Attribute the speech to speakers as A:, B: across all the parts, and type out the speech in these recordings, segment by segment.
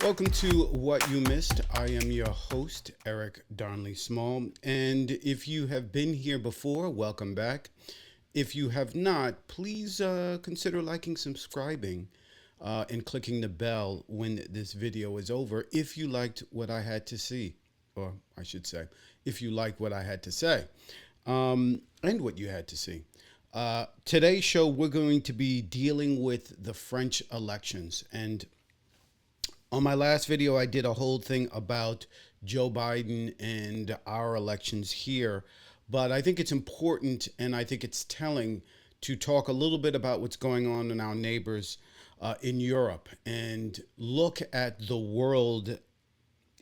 A: Welcome to What You Missed. I am your host, Eric Darnley Small. And if you have been here before, welcome back. If you have not, please consider liking, subscribing, and clicking the bell when this video is over if you liked what I had to see, or I should say, if you like what I had to say, and what you had to see. Today's show, we're going to be dealing with the French elections. And on my last video, I did a whole thing about Joe Biden and our elections here. But I think it's important and I think it's telling to talk a little bit about what's going on in our neighbors in Europe and look at the world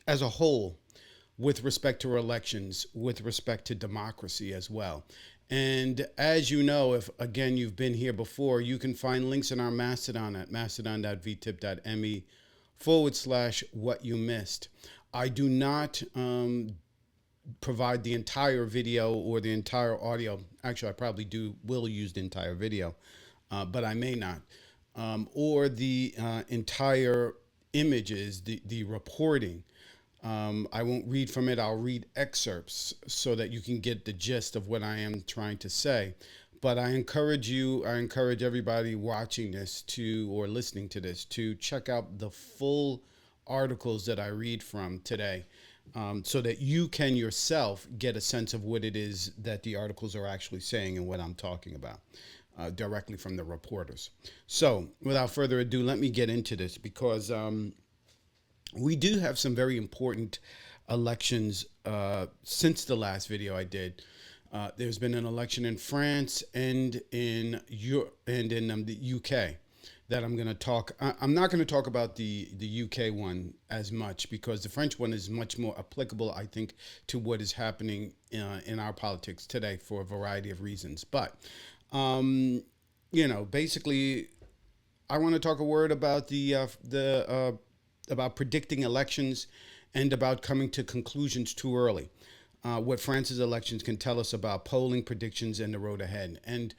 A: as a whole with respect to elections, with respect to democracy as well. And as you know, if again you've been here before, you can find links in our Mastodon at mastodon.vtip.me/what you missed. I do not provide the entire video or the entire audio. Actually, I probably will use the entire video, but I may not. Or the entire images, the reporting. I won't read from it. I'll read excerpts so that you can get the gist of what I am trying to say. But I encourage everybody watching this or listening to this to check out the full articles that I read from today, so that you can yourself get a sense of what it is that the articles are actually saying and what I'm talking about directly from the reporters. So without further ado, let me get into this because we do have some very important elections since the last video I did. There's been an election in France and in the UK that I'm going to talk. I'm not going to talk about the UK one as much because the French one is much more applicable, I think, to what is happening in our politics today for a variety of reasons. But, basically, I want to talk a word about about predicting elections and about coming to conclusions too early. What France's elections can tell us about polling predictions and the road ahead. And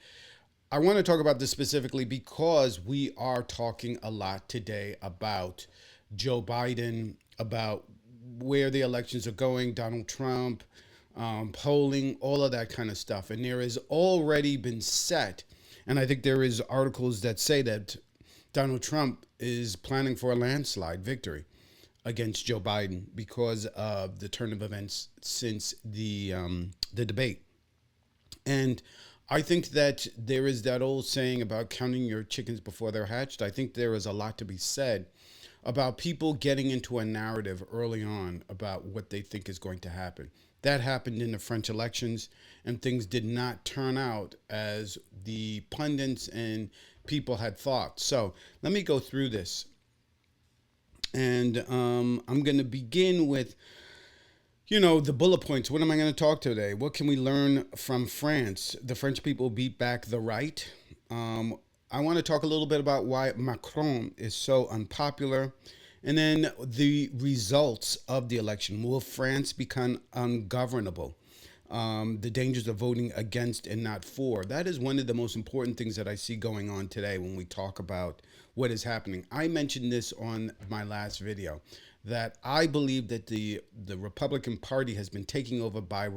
A: I want to talk about this specifically because we are talking a lot today about Joe Biden, about where the elections are going, Donald Trump, polling, all of that kind of stuff. And there has already been set, and I think there is articles that say that Donald Trump is planning for a landslide victory against Joe Biden because of the turn of events since the debate. And I think that there is that old saying about counting your chickens before they're hatched. I think there is a lot to be said about people getting into a narrative early on about what they think is going to happen. That happened in the French elections, and things did not turn out as the pundits and people had thought. So let me go through this. And I'm going to begin with, the bullet points. What am I going to talk today? What can we learn from France? The French people beat back the right. I want to talk a little bit about why Macron is so unpopular. And then the results of the election. Will France become ungovernable? The dangers of voting against and not for. That is one of the most important things that I see going on today when we talk about what is happening. I mentioned this on my last video, that I believe that the Republican Party has been taken over by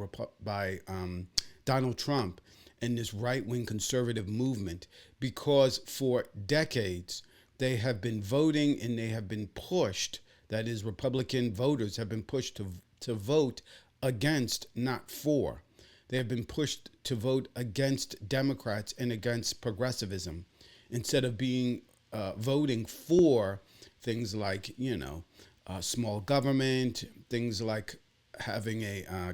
A: Donald Trump and this right-wing conservative movement because for decades they have been voting and they have been pushed, that is, Republican voters have been pushed to vote against, not for. They have been pushed to vote against Democrats and against progressivism instead of voting for things like, small government, things like having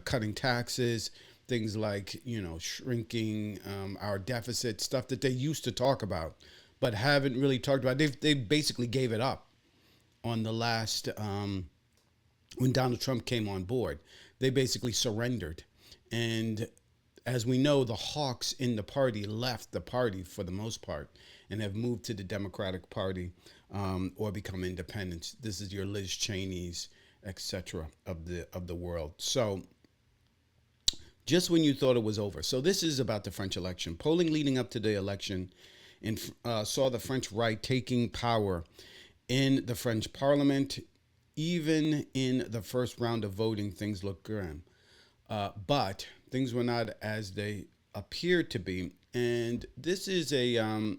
A: cutting taxes, things like, shrinking our deficit, stuff that they used to talk about, but haven't really talked about. They basically gave it up on the last, when Donald Trump came on board. They basically surrendered. And as we know, the hawks in the party left the party for the most part and have moved to the Democratic Party or become independents. This is your Liz Cheney's, etc. of the world. So just when you thought it was over. So this is about the French election. Polling leading up to the election saw the French right taking power in the French parliament. even in the first round of voting, things looked grim. But things were not as they appeared to be. And this is a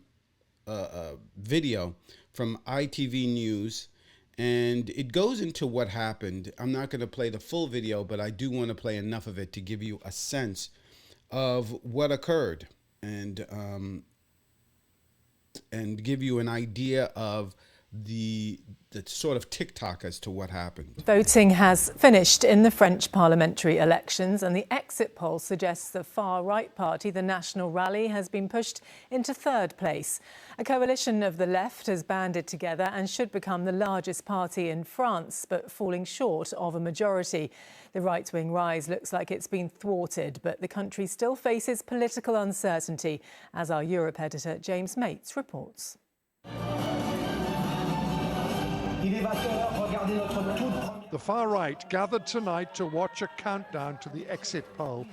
A: video from ITV News, and it goes into what happened. I'm not going to play the full video, but I do want to play enough of it to give you a sense of what occurred, and give you an idea of the sort of TikTok as to what happened.
B: Voting has finished in the French parliamentary elections, and the exit poll suggests the far-right party, the National Rally, has been pushed into third place. A coalition of the left has banded together and should become the largest party in France, but falling short of a majority. The right-wing rise looks like it's been thwarted, but the country still faces political uncertainty, as our Europe editor James Mates reports.
C: The far right gathered tonight to watch a countdown to the exit poll,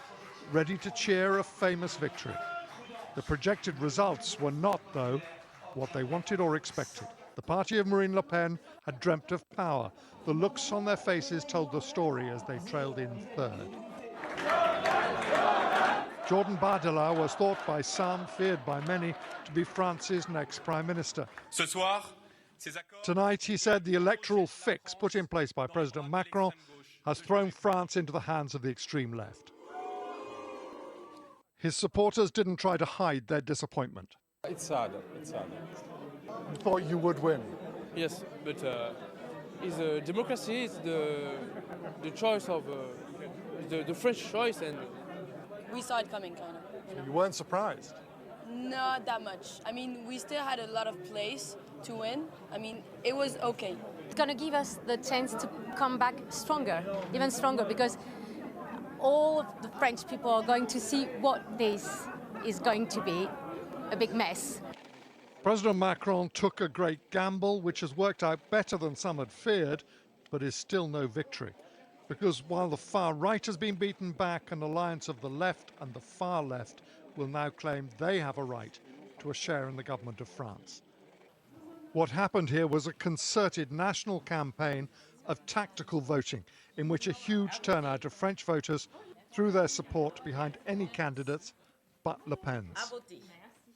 C: ready to cheer a famous victory. The projected results were not, though, what they wanted or expected. The party of Marine Le Pen had dreamt of power. The looks on their faces told the story as they trailed in third. Jordan Bardella was thought by some, feared by many, to be France's next prime minister. Tonight, he said the electoral fix put in place by President Macron has thrown France into the hands of the extreme left. His supporters didn't try to hide their disappointment.
D: It's sad, it's sad.
C: You thought you would win?
D: Yes, but it's a democracy, it's the choice of the French choice, and
E: we saw it coming, kind of. You know?
C: You weren't surprised?
E: Not that much. I mean, we still had a lot of place to win. I mean, it was okay.
F: It's going to give us the chance to come back stronger, even stronger, because all of the French people are going to see what this is going to be, a big mess.
C: President Macron took a great gamble, which has worked out better than some had feared, but is still no victory. Because while the far right has been beaten back, an alliance of the left and the far left will now claim they have a right to a share in the government of France. What happened here was a concerted national campaign of tactical voting, in which a huge turnout of French voters threw their support behind any candidates but Le Pen's.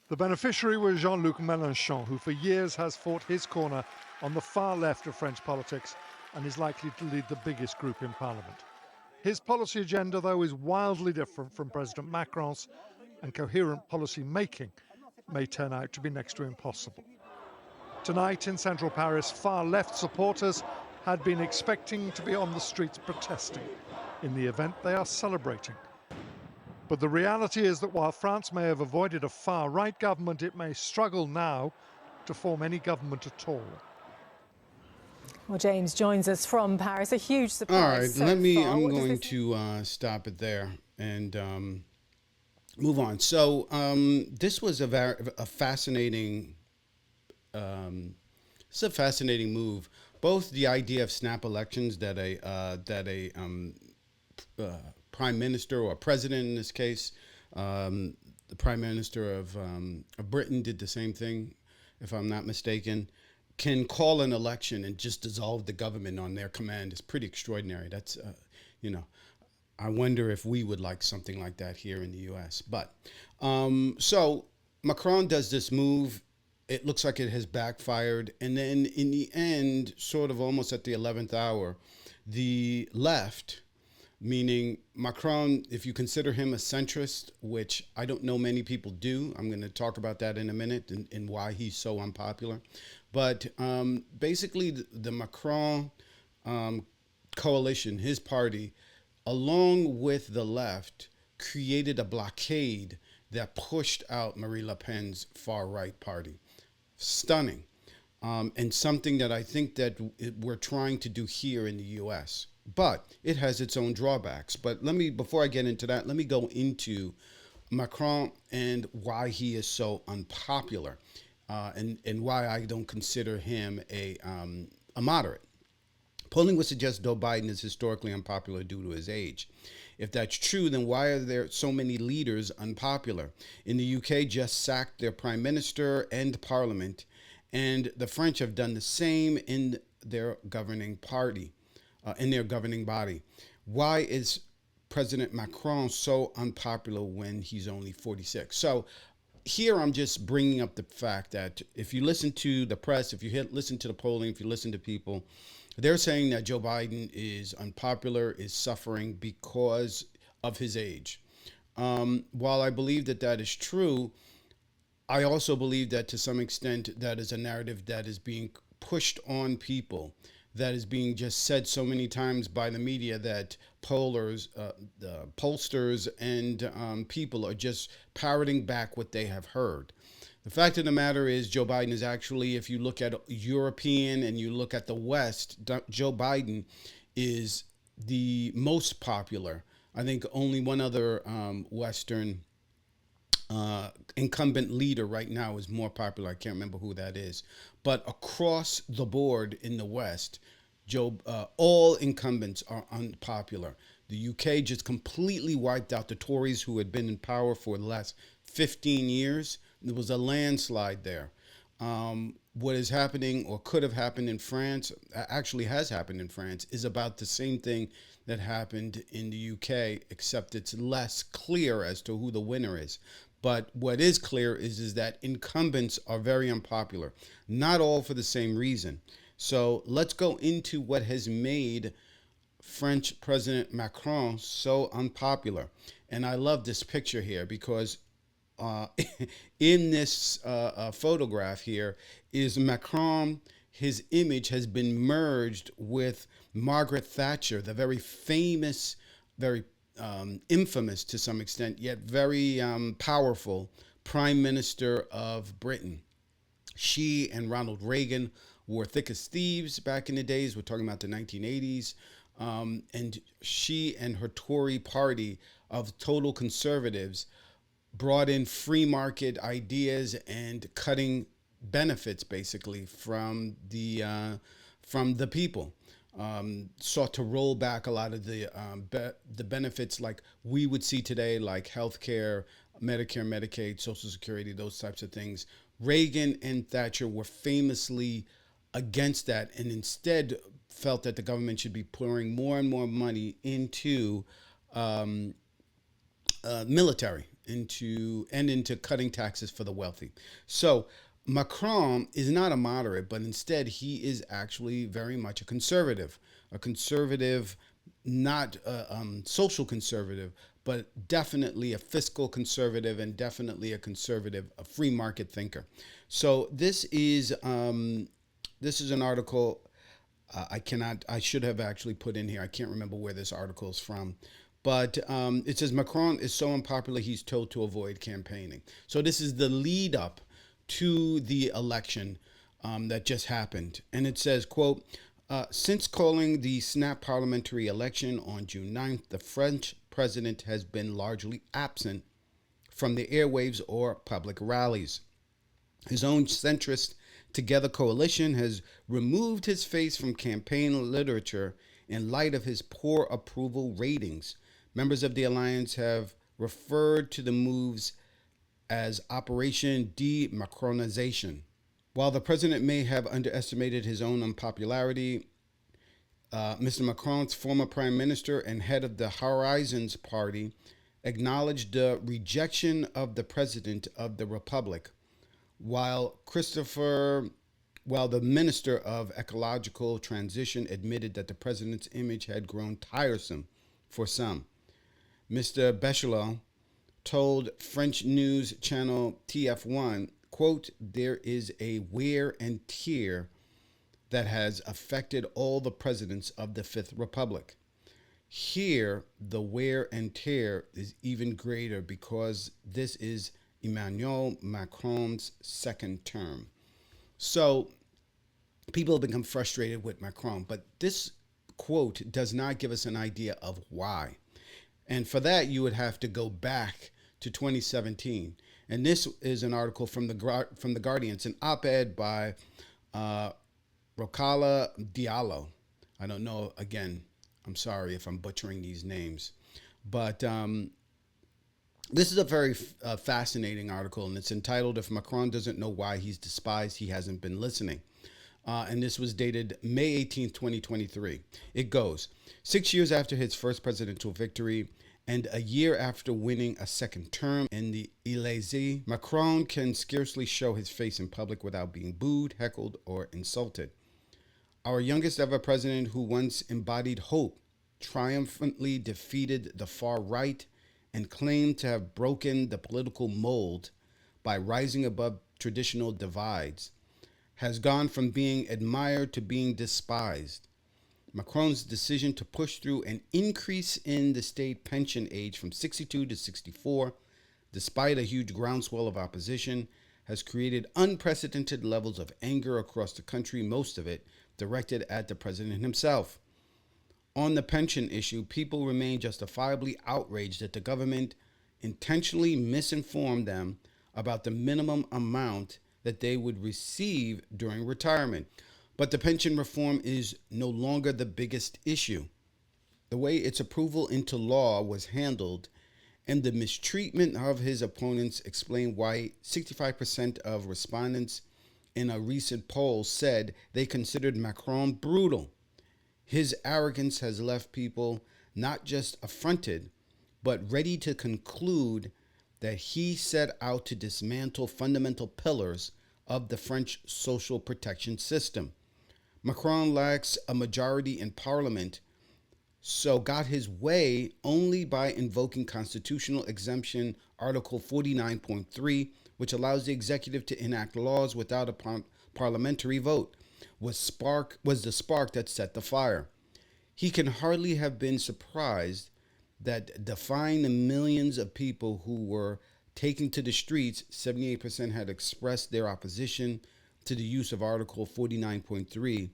C: The beneficiary was Jean-Luc Mélenchon, who for years has fought his corner on the far left of French politics and is likely to lead the biggest group in Parliament. His policy agenda, though, is wildly different from President Macron's, and coherent policy making may turn out to be next to impossible. Tonight in central Paris, far left supporters had been expecting to be on the streets protesting. In the event, they are celebrating. But the reality is that while France may have avoided a far-right government, it may struggle now to form any government at all.
B: Well, James joins us from Paris. A huge surprise.
A: All right,
B: so
A: I'm going to stop it there and move on. So this was a fascinating move. Both the idea of snap elections that a prime minister, or president in this case, the prime minister of Britain did the same thing, if I'm not mistaken, can call an election and just dissolve the government on their command. Is pretty extraordinary. That's, I wonder if we would like something like that here in the U.S. But so Macron does this move. It looks like it has backfired. And then in the end, sort of almost at the 11th hour, the left, meaning Macron, if you consider him a centrist, which I don't know many people do, I'm going to talk about that in a minute and why he's so unpopular. But basically the Macron coalition, his party, along with the left, created a blockade that pushed out Marine Le Pen's far-right party. Stunning. And something that I think that we're trying to do here in the U.S. But it has its own drawbacks. But before I get into that, let me go into Macron and why he is so unpopular, and why I don't consider him a moderate. Polling would suggest Joe Biden is historically unpopular due to his age. If that's true, then why are there so many leaders unpopular? In the UK, just sacked their prime minister and parliament, And the French have done the same in their governing party, in their governing body. Why is President Macron so unpopular when he's only 46? So here I'm just bringing up the fact that if you listen to the press, if you listen to the polling, if you listen to people, they're saying that Joe Biden is unpopular, is suffering because of his age. While I believe that that is true, I also believe that to some extent that is a narrative that is being pushed on people, that is being just said so many times by the media that the pollsters and people are just parroting back what they have heard. The fact of the matter is Joe Biden is actually, if you look at European and you look at the West, Joe Biden is the most popular. I think only one other Western incumbent leader right now is more popular. I can't remember who that is. But across the board in the West, all incumbents are unpopular. The UK just completely wiped out the Tories, who had been in power for the last 15 years. There was a landslide there. What is happening or could have happened in France, actually has happened in France, is about the same thing that happened in the UK, except it's less clear as to who the winner is. But what is clear is that incumbents are very unpopular, not all for the same reason. So let's go into what has made French President Macron so unpopular. And I love this picture here because in this photograph here is Macron. His image has been merged with Margaret Thatcher, the very famous, very infamous to some extent, yet very powerful Prime Minister of Britain. She and Ronald Reagan were thick as thieves back in the days. We're talking about the 1980s. And she and her Tory party of total conservatives brought in free market ideas and cutting benefits basically from the people. Sought to roll back a lot of the benefits like we would see today, like healthcare, Medicare, Medicaid, Social Security, those types of things. Reagan and Thatcher were famously against that and instead felt that the government should be pouring more and more money into military, into cutting taxes for the wealthy. So Macron is not a moderate, but instead he is actually very much a conservative, not a social conservative, but definitely a fiscal conservative and definitely a conservative, a free market thinker. So this is an article I should have actually put in here. I can't remember where this article is from. But it says Macron is so unpopular he's told to avoid campaigning. So this is the lead up to the election that just happened. And it says, quote, since calling the snap parliamentary election on June 9th, the French president has been largely absent from the airwaves or public rallies. His own centrist Together coalition has removed his face from campaign literature in light of his poor approval ratings. Members of the alliance have referred to the moves as Operation De-Macronization. While the president may have underestimated his own unpopularity, Mr. Macron's former prime minister and head of the Horizons party acknowledged the rejection of the president of the republic, while the minister of ecological transition admitted that the president's image had grown tiresome for some. Mr. Bechelot told French news channel TF1, quote, there is a wear and tear that has affected all the presidents of the Fifth Republic. Here, the wear and tear is even greater because this is Emmanuel Macron's second term. So people have become frustrated with Macron, but this quote does not give us an idea of why. And for that, you would have to go back to 2017. And this is an article from the Guardian. It's an op-ed by Rokala Diallo. I don't know, again, I'm sorry if I'm butchering these names. But This is a very fascinating article, and it's entitled "If Macron Doesn't Know Why He's Despised, He Hasn't Been Listening." And this was dated May 18th, 2023. It goes, 6 years after his first presidential victory and a year after winning a second term in the Élysée, Macron can scarcely show his face in public without being booed, heckled, or insulted. Our youngest ever president, who once embodied hope, triumphantly defeated the far right and claimed to have broken the political mold by rising above traditional divides, has gone from being admired to being despised. Macron's decision to push through an increase in the state pension age from 62 to 64, despite a huge groundswell of opposition, has created unprecedented levels of anger across the country, most of it directed at the president himself. On the pension issue, people remain justifiably outraged that the government intentionally misinformed them about the minimum amount that they would receive during retirement. But the pension reform is no longer the biggest issue. The way its approval into law was handled and the mistreatment of his opponents explain why 65% of respondents in a recent poll said they considered Macron brutal. His arrogance has left people not just affronted, but ready to conclude that he set out to dismantle fundamental pillars of the French social protection system. Macron lacks a majority in parliament, so got his way only by invoking constitutional exemption Article 49.3, which allows the executive to enact laws without a parliamentary vote, was the spark that set the fire. He can hardly have been surprised that defying the millions of people who were taken to the streets, 78% had expressed their opposition to the use of Article 49.3,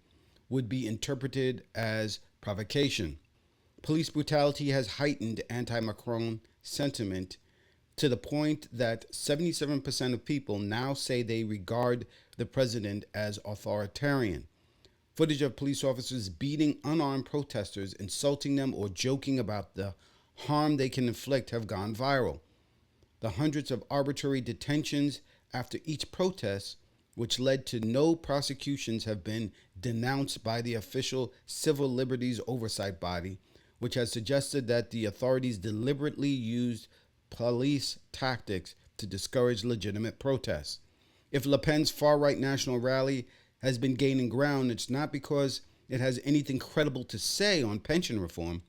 A: would be interpreted as provocation. Police brutality has heightened anti-Macron sentiment to the point that 77% of people now say they regard the president as authoritarian. Footage of police officers beating unarmed protesters, insulting them, or joking about the harm they can inflict have gone viral. The hundreds of arbitrary detentions after each protest, which led to no prosecutions, have been denounced by the official Civil Liberties Oversight Body, which has suggested that the authorities deliberately used police tactics to discourage legitimate protests. If Le Pen's far-right national rally has been gaining ground, it's not because it has anything credible to say on pension reform,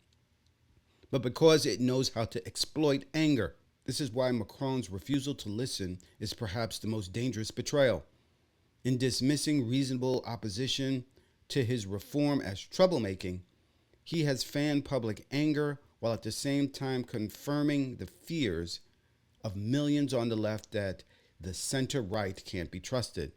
A: but because it knows how to exploit anger. This is why Macron's refusal to listen is perhaps the most dangerous betrayal. In dismissing reasonable opposition to his reform as troublemaking, he has fanned public anger while at the same time confirming the fears of millions on the left that the center-right can't be trusted.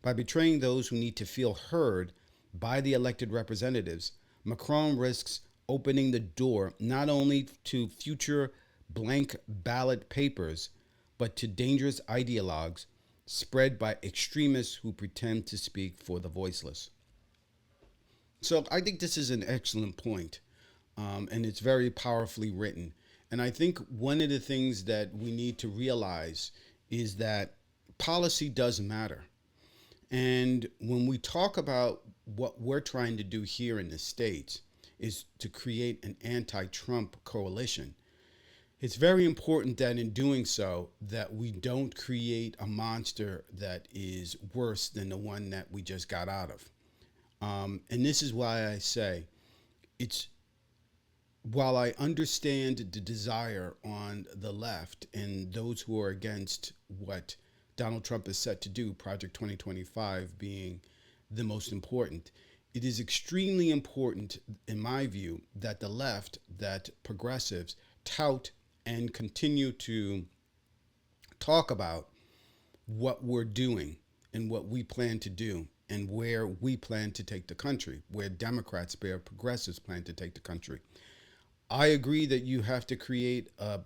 A: By betraying those who need to feel heard by the elected representatives, Macron risks opening the door not only to future blank ballot papers, but to dangerous ideologues spread by extremists who pretend to speak for the voiceless. So I think this is an excellent point, and it's very powerfully written. And I think one of the things that we need to realize is that policy does matter. And when we talk about what we're trying to do here in the States is to create an anti-Trump coalition, it's very important that in doing so that we don't create a monster that is worse than the one that we just got out of. And this is why I say while I understand the desire on the left and those who are against what Donald Trump is set to do, Project 2025 being the most important, it is extremely important, in my view, that the left, that progressives tout and continue to talk about what we're doing and what we plan to do and where we plan to take the country, where Democrats, where progressives plan to take the country. I agree that you have to create a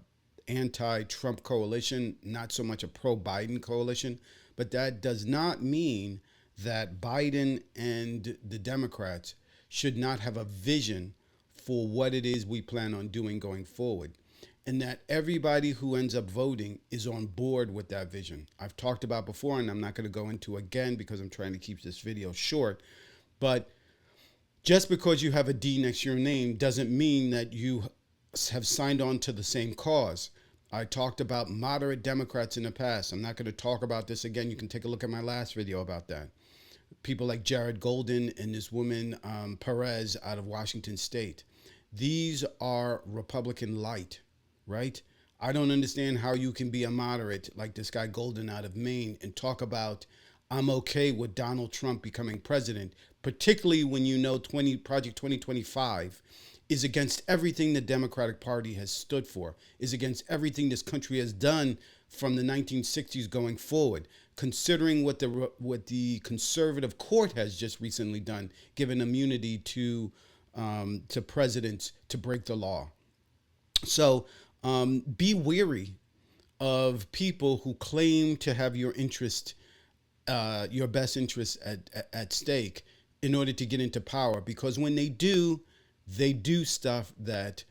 A: anti-Trump coalition, not so much a pro-Biden coalition, but that does not mean that Biden and the Democrats should not have a vision for what it is we plan on doing going forward. and that everybody who ends up voting is on board with that vision. I've talked about before, and I'm not going to go into again because I'm trying to keep this video short, but just because you have a D next to your name doesn't mean that you have signed on to the same cause. I talked about moderate Democrats in the past. I'm not going to talk about this again. You can take a look at my last video about that. People like Jared Golden and this woman, Perez, out of Washington State. These are Republican light, right? I don't understand how you can be a moderate like this guy Golden out of Maine and talk about, I'm okay with Donald Trump becoming president, particularly when you know Project 2025 is against everything the Democratic Party has stood for, is against everything this country has done from the 1960s going forward, considering what the conservative court has just recently done, given immunity to presidents to break the law. So be wary of people who claim to have your best interest at stake in order to get into power, because when they do stuff that,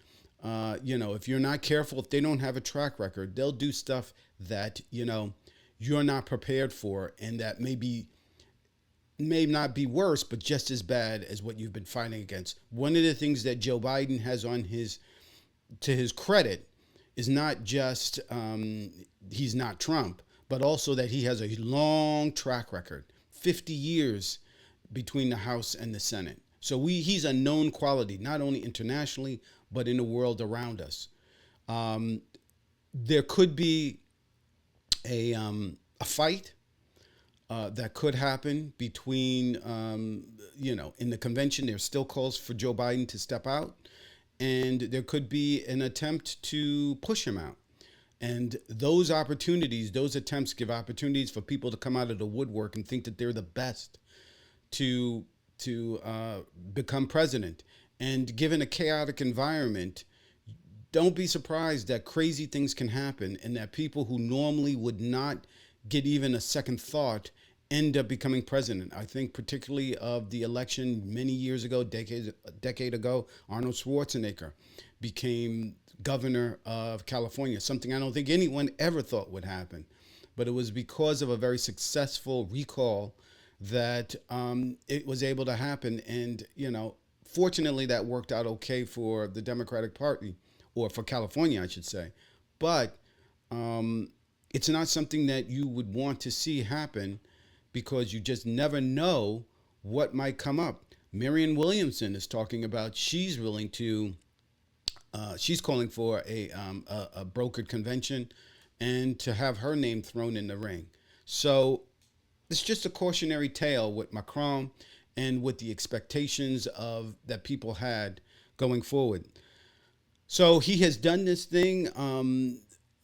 A: if you're not careful, if they don't have a track record, they'll do stuff that, you're not prepared for, and that may not be worse, but just as bad as what you've been fighting against. One of the things that Joe Biden has to his credit is not just he's not Trump, but also that he has a long track record, 50 years between the House and the Senate. So he's a known quality, not only internationally, but in the world around us. There could be a fight that could happen between, in the convention, there's still calls for Joe Biden to step out, and there could be an attempt to push him out. And those attempts give opportunities for people to come out of the woodwork and think that they're the best to become president. And given a chaotic environment, don't be surprised that crazy things can happen, and that people who normally would not get even a second thought end up becoming president. I think particularly of the election many years ago, a decade ago, Arnold Schwarzenegger became governor of California, something I don't think anyone ever thought would happen. But it was because of a very successful recall that it was able to happen. And, fortunately that worked out okay for the Democratic Party, or for California, I should say. But it's not something that you would want to see happen, because you just never know what might come up. Marianne Williamson is talking about she's willing to, she's calling for a brokered convention and to have her name thrown in the ring. So it's just a cautionary tale with Macron and with the expectations that people had going forward. So he has done this thing.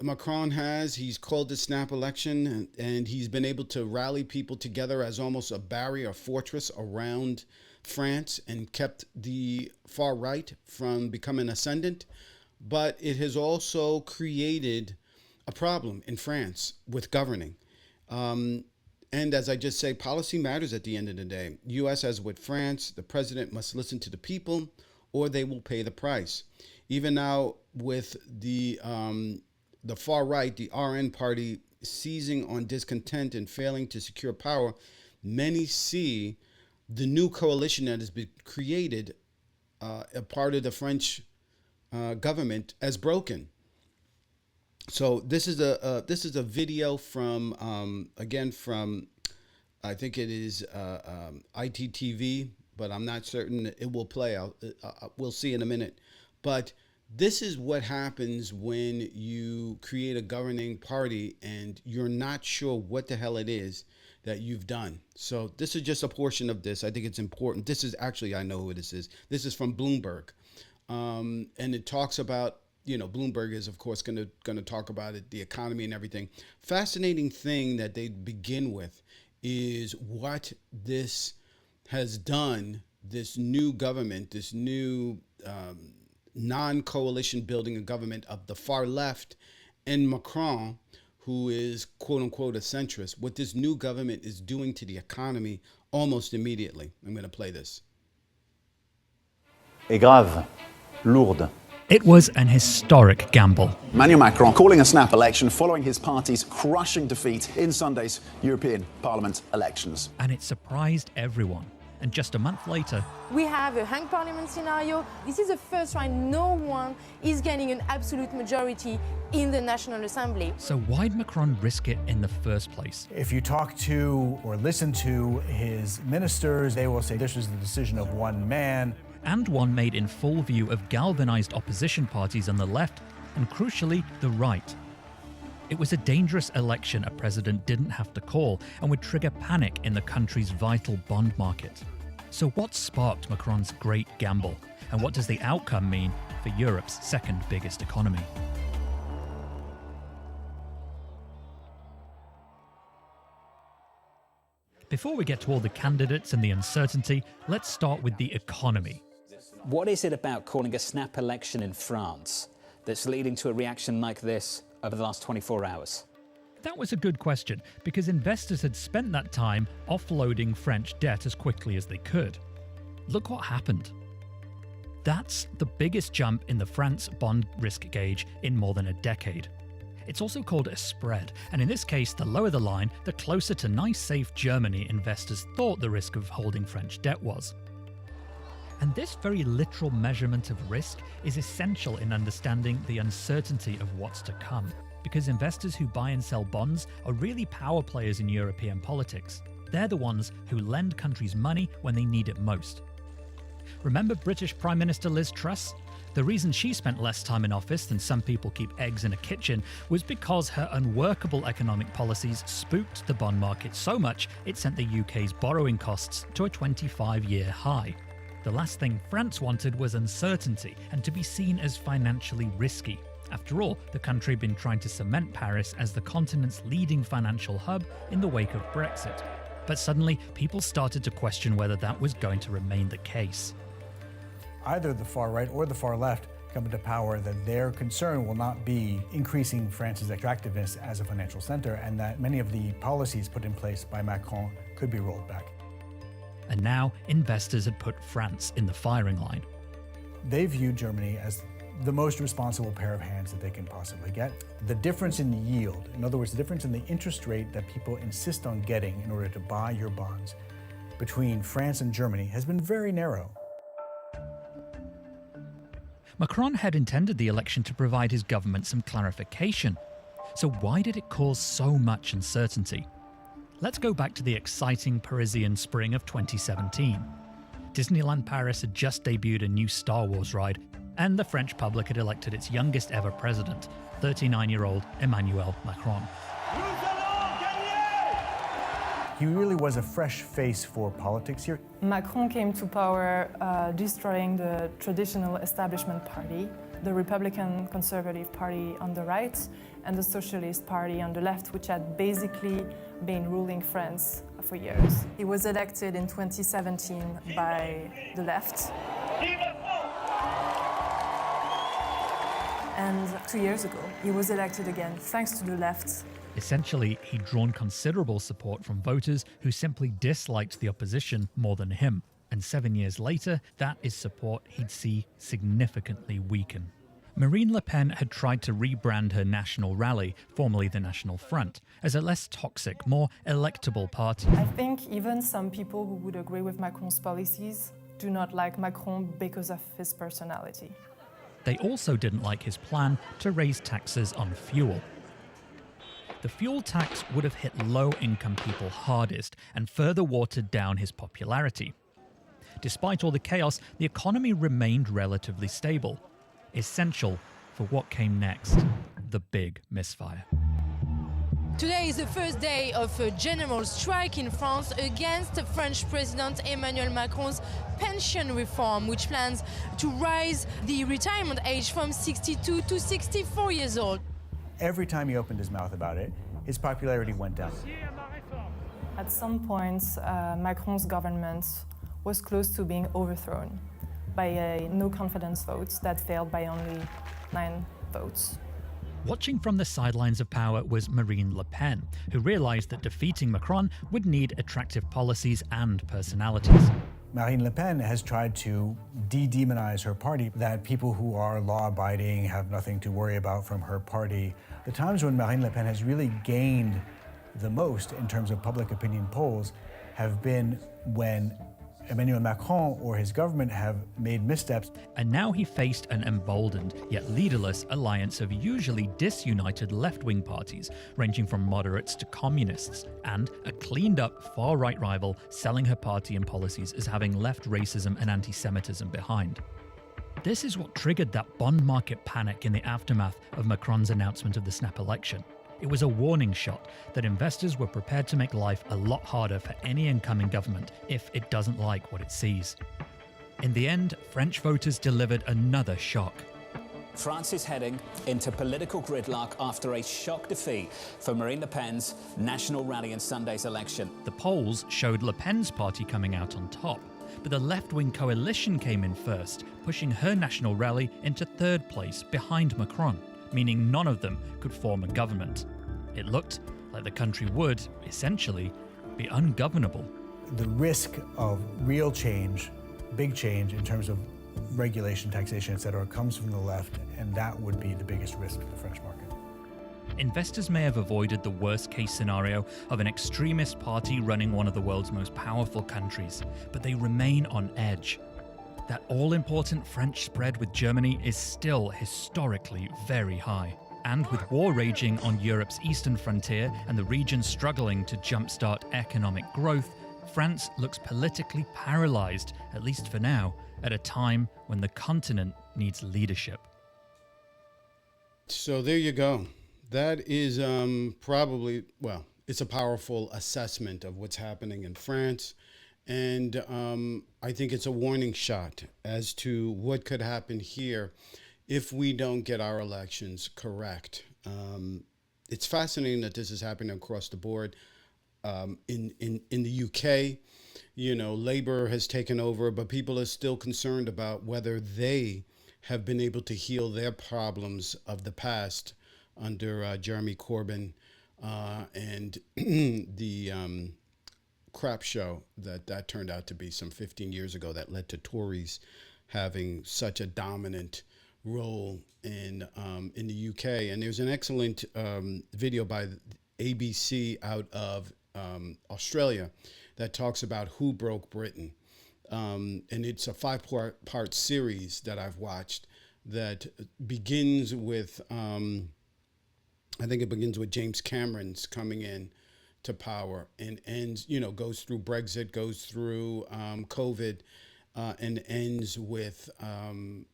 A: Macron he's called the snap election, and he's been able to rally people together as almost a barrier, a fortress around France, and kept the far right from becoming ascendant. But it has also created a problem in France with governing. And as I just say, policy matters at the end of the day. U.S. as with France, the president must listen to the people, or they will pay the price. Even now with the far right, the RN party, seizing on discontent and failing to secure power, many see the new coalition that has been created, a part of the French government, as broken. So this is a video from I think it is ITTV, but I'm not certain it will play. We'll see in a minute. But this is what happens when you create a governing party and you're not sure what the hell it is that you've done. So this is just a portion of this. I think it's important. This is actually, I know who this is. This is from Bloomberg. And it talks about, Bloomberg is, of course, going to talk about it, the economy and everything. Fascinating thing that they begin with is what this has done, this new government, this new non-coalition building a government of the far left, and Macron, who is quote unquote a centrist, what this new government is doing to the economy almost immediately. I'm going to play this.
G: Est grave, lourde It was an historic gamble.
H: Emmanuel Macron calling a snap election following his party's crushing defeat in Sunday's European Parliament elections.
G: And it surprised everyone. And just a month later,
I: we have a hung parliament scenario. This is the first time no one is getting an absolute majority in the National Assembly.
G: So why'd Macron risk it in the first place?
J: If you talk to or listen to his ministers, they will say this was the decision of one man.
G: And one made in full view of galvanized opposition parties on the left and, crucially, the right. It was a dangerous election a president didn't have to call and would trigger panic in the country's vital bond market. So what sparked Macron's great gamble? And what does the outcome mean for Europe's second biggest economy? Before we get to all the candidates and the uncertainty, let's start with the economy.
K: What is it about calling a snap election in France that's leading to a reaction like this over the last 24 hours?
G: That was a good question, because investors had spent that time offloading French debt as quickly as they could. Look what happened. That's the biggest jump in the France bond risk gauge in more than a decade. It's also called a spread, and in this case, the lower the line, the closer to nice, safe Germany investors thought the risk of holding French debt was. And this very literal measurement of risk is essential in understanding the uncertainty of what's to come, because investors who buy and sell bonds are really power players in European politics. They're the ones who lend countries money when they need it most. Remember British Prime Minister Liz Truss? The reason she spent less time in office than some people keep eggs in a kitchen was because her unworkable economic policies spooked the bond market so much it sent the UK's borrowing costs to a 25-year high. The last thing France wanted was uncertainty and to be seen as financially risky. After all, the country had been trying to cement Paris as the continent's leading financial hub in the wake of Brexit. But suddenly, people started to question whether that was going to remain the case.
J: Either the far right or the far left come into power, that their concern will not be increasing France's attractiveness as a financial center, and that many of the policies put in place by Macron could be rolled back.
G: And now, investors had put France in the firing line.
J: They view Germany as the most responsible pair of hands that they can possibly get. The difference in the yield, in other words, the difference in the interest rate that people insist on getting in order to buy your bonds between France and Germany has been very narrow.
G: Macron had intended the election to provide his government some clarification. So why did it cause so much uncertainty? Let's go back to the exciting Parisian spring of 2017. Disneyland Paris had just debuted a new Star Wars ride, and the French public had elected its youngest ever president, 39-year-old Emmanuel Macron.
J: He really was a fresh face for politics here.
L: Macron came to power destroying the traditional establishment party, the Republican Conservative Party on the right, and the Socialist Party on the left, which had basically been ruling France for years. He was elected in 2017 by the left. And 2 years ago, he was elected again, thanks to the left.
G: Essentially, he'd drawn considerable support from voters who simply disliked the opposition more than him. And 7 years later, that is support he'd see significantly weaken. Marine Le Pen had tried to rebrand her National Rally, formerly the National Front, as a less toxic, more electable party.
L: I think even some people who would agree with Macron's policies do not like Macron because of his personality.
G: They also didn't like his plan to raise taxes on fuel. The fuel tax would have hit low-income people hardest and further watered down his popularity. Despite all the chaos, the economy remained relatively stable, essential for what came next, the big misfire.
I: Today is the first day of a general strike in France against French President Emmanuel Macron's pension reform, which plans to raise the retirement age from 62 to 64 years old.
J: Every time he opened his mouth about it, his popularity went down.
L: At some points, Macron's government was close to being overthrown by a no-confidence vote that failed by only 9 votes.
G: Watching from the sidelines of power was Marine Le Pen, who realised that defeating Macron would need attractive policies and personalities.
J: Marine Le Pen has tried to de-demonize her party, that people who are law-abiding have nothing to worry about from her party. The times when Marine Le Pen has really gained the most in terms of public opinion polls have been when Emmanuel Macron or his government have made missteps.
G: And now he faced an emboldened, yet leaderless alliance of usually disunited left-wing parties, ranging from moderates to communists, and a cleaned-up far-right rival selling her party and policies as having left racism and anti-Semitism behind. This is what triggered that bond market panic in the aftermath of Macron's announcement of the snap election. It was a warning shot that investors were prepared to make life a lot harder for any incoming government if it doesn't like what it sees. In the end, French voters delivered another shock.
K: France is heading into political gridlock after a shock defeat for Marine Le Pen's national rally in Sunday's election.
G: The polls showed Le Pen's party coming out on top, but the left-wing coalition came in first, pushing her national rally into third place behind Macron, meaning none of them could form a government. It looked like the country would, essentially, be ungovernable.
J: The risk of real change, big change in terms of regulation, taxation, etc., comes from the left, and that would be the biggest risk to the French market.
G: Investors may have avoided the worst-case scenario of an extremist party running one of the world's most powerful countries, but they remain on edge. That all-important French spread with Germany is still historically very high. And with war raging on Europe's eastern frontier and the region struggling to jumpstart economic growth, France looks politically paralyzed, at least for now, at a time when the continent needs leadership.
A: So there you go. That is probably, well, it's a powerful assessment of what's happening in France. And I think it's a warning shot as to what could happen here if we don't get our elections correct. It's fascinating that this is happening across the board. In the UK, you know, Labour has taken over, but people are still concerned about whether they have been able to heal their problems of the past under Jeremy Corbyn and the crap show that turned out to be some 15 years ago that led to Tories having such a dominant role in the UK. And there's an excellent video by ABC out of Australia that talks about who broke Britain. And it's a 5-part series that I've watched that begins with, I think it begins with James Cameron's coming in to power and ends, you know, goes through Brexit, goes through COVID, and ends with,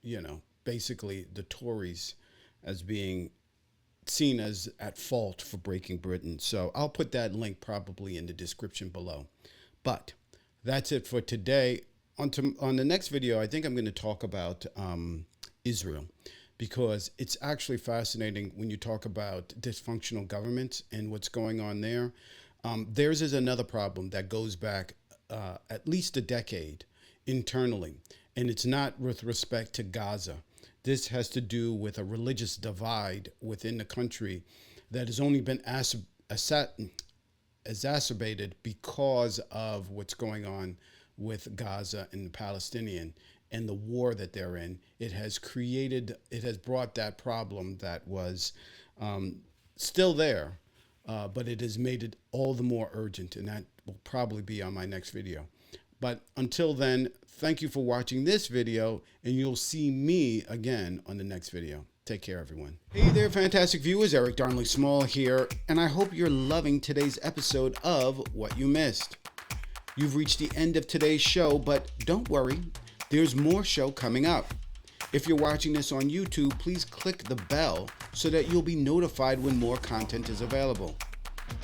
A: you know, basically the Tories as being seen as at fault for breaking Britain. So I'll put that link probably in the description below. But that's it for today. On the next video, I think I'm going to talk about Israel, because it's actually fascinating when you talk about dysfunctional governments and what's going on there. Theirs is another problem that goes back at least a decade internally, and it's not with respect to Gaza. This has to do with a religious divide within the country that has only been exacerbated because of what's going on with Gaza and the Palestinian and the war that they're in. It has brought that problem that was still there, but it has made it all the more urgent, and that will probably be on my next video. But until then, thank you for watching this video, and you'll see me again on the next video. Take care, everyone. Hey there, fantastic viewers. Eric Darnley Small here, and I hope you're loving today's episode of What You Missed. You've reached the end of today's show, but don't worry, there's more show coming up. If you're watching this on YouTube, please click the bell so that you'll be notified when more content is available.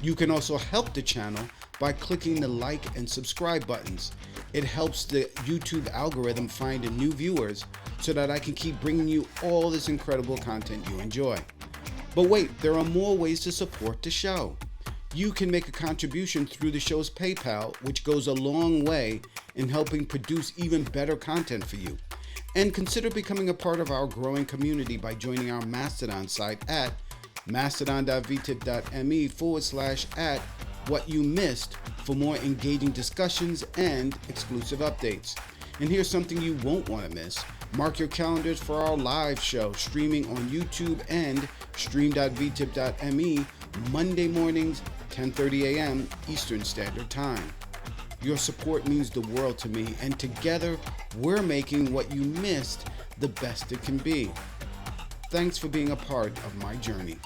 A: You can also help the channel by clicking the like and subscribe buttons. It helps the YouTube algorithm find new viewers so that I can keep bringing you all this incredible content you enjoy. But wait, there are more ways to support the show. You can make a contribution through the show's PayPal, which goes a long way in helping produce even better content for you. And consider becoming a part of our growing community by joining our Mastodon site at mastodon.vtip.me/@ What You Missed for more engaging discussions and exclusive updates. And here's something you won't want to miss. Mark your calendars for our live show streaming on YouTube and stream.vtip.me Monday mornings, 10:30 a.m. Eastern Standard Time. Your support means the world to me, and together we're making What You Missed the best it can be. Thanks for being a part of my journey.